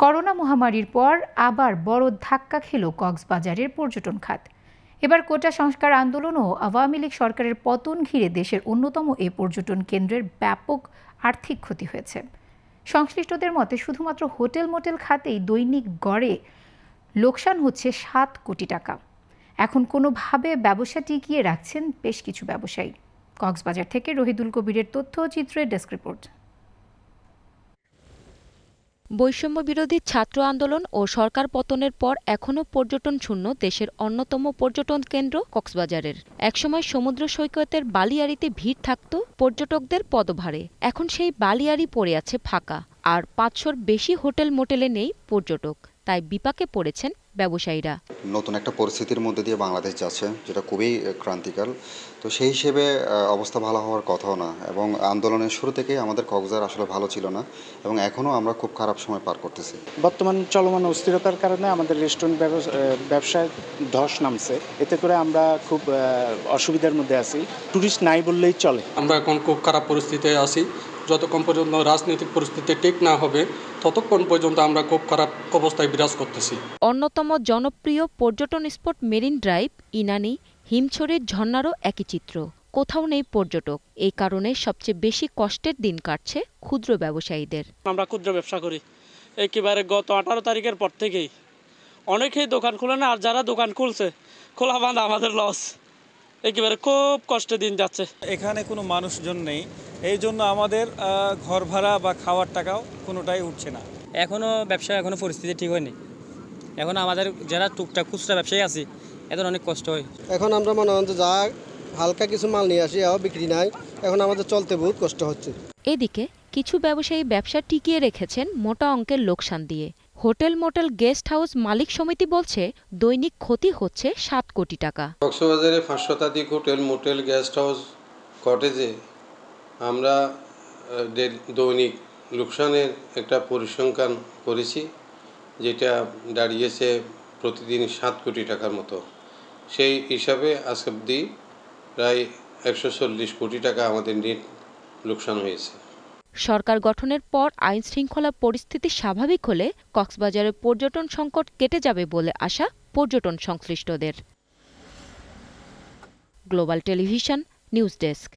Corona মহামারীর পর আবার বড় ধাক্কা খেল কক্সবাজারের পর্যটন খাত। এবার কোটা সংস্কার আন্দোলন ও আওয়ামী লীগ সরকারের পতন ঘিরে দেশের অন্যতম এ পর্যটন কেন্দ্রের ব্যাপক আর্থিক ক্ষতি হয়েছে। সংশ্লিষ্টদের মতে শুধুমাত্র হোটেল মোটেল খাতেই দৈনিক গড়ে লোকসান হচ্ছে ৭ কোটি টাকা। এখন কোনোভাবে ব্যবসা টিকিয়ে রাখছেন বেশ কিছু ব্যবসায়ী। কক্সবাজার থেকে রহিদুল কবিরের তথ্যচিত্রের ডেস্ক রিপোর্ট। বৈষম্য বিরোধী ছাত্র আন্দোলন ও সরকার পতনের পর এখনও পর্যটন শূন্য দেশের অন্যতম পর্যটন কেন্দ্র কক্সবাজারের। একসময় সমুদ্র সৈকতের বালিয়াড়িতে ভিড় থাকত পর্যটকদের পদভারে। এখন সেই বালিয়াড়ি পড়ে আছে ফাঁকা, আর ৫০০-র বেশি হোটেল মোটেলে নেই পর্যটক। তাই বিপাকে পড়েছেন ব্যবসায়ীরা। নতুন একটা পরিস্থিতির মধ্যে দিয়ে বাংলাদেশ যাচ্ছে, যেটা খুবই ক্রান্তিকাল। তো সেই হিসেবে অবস্থা ভালো হওয়ার কথাও না, এবং আন্দোলনের শুরু থেকেই আমাদের কক্সবাজার আসলে ভালো ছিল না, এবং এখনও আমরা খুব খারাপ সময় পার করতেছি। বর্তমান চলমান অস্থিরতার কারণে আমাদের রেস্টুরেন্ট ব্যবসায় ধস নামছে। এতে করে আমরা খুব অসুবিধার মধ্যে আছি। টুরিস্ট নাই বললেই চলে। আমরা এখন খুব খারাপ পরিস্থিতিতে আছি। যতক্ষণ পর্যন্ত রাজনৈতিক পরিস্থিতি ঠিক না হবে ততক্ষণ পর্যন্ত আমরা খুব খারাপ অবস্থায় বিরাজ করতেছি। অন্যতম জনপ্রিয় পর্যটন স্পট মেরিন ড্রাইভ, ইনানি, হিমছড়ির ঝর্ণারও একই চিত্র। কোথাও নেই পর্যটক। এই কারণে সবচেয়ে বেশি কষ্টের দিন কাটছে ক্ষুদ্র ব্যবসায়ীদের। আমরা ক্ষুদ্র ব্যবসা করি, একেবারে গত 18 তারিখের পর থেকেই অনেকেই দোকান খুলে না, আর যারা দোকান খুলছে খোলা বাঁধা আমাদের লস। একেবারে খুব কষ্টে দিন যাচ্ছে। এখানে কোনো মানুষজন নেই, এই জন্য আমাদের ঘর ভাড়া বা খাওয়ার টাকাও কোনোটাই উঠছে না। এখনও ব্যবসা পরিস্থিতি ঠিক হয়নি। এখন আমাদের যারা টুকটাক খুচরা ব্যবসায়ী আছে এদের অনেক কষ্ট হয়। এখন আমরা মনে হয় যা হালকা কিছু মাল নিয়ে আসি, বিক্রি নাই, এখন আমাদের চলতে বহুত কষ্ট হচ্ছে। এদিকে কিছু ব্যবসায়ী ব্যবসা টিকিয়ে রেখেছেন মোটা অঙ্কের লোকসান দিয়ে। হোটেল মোটেল গেস্ট হাউস মালিক সমিতি বলছে দৈনিক ক্ষতি হচ্ছে ৭ কোটি টাকা। কক্সবাজারে ৫০০ শতাধিক হোটেল মোটেল গেস্ট হাউস কটেজে আমরা দৈনিক লোকসানের একটা পরিসংখ্যান করেছি, যেটা দাঁড়িয়েছে প্রতিদিন ৭ কোটি টাকার মতো। সেই হিসাবে আজ অবধি প্রায় ১৪০ কোটি টাকা আমাদের নেট লোকসান হয়েছে। সরকার গঠনের পর আইন শৃঙ্খলা পরিস্থিতি স্বাভাবিক হলে কক্সবাজারের পর্যটন সংকট কেটে যাবে বলে আশা পর্যটন সংশ্লিষ্টদের। Global television news desk.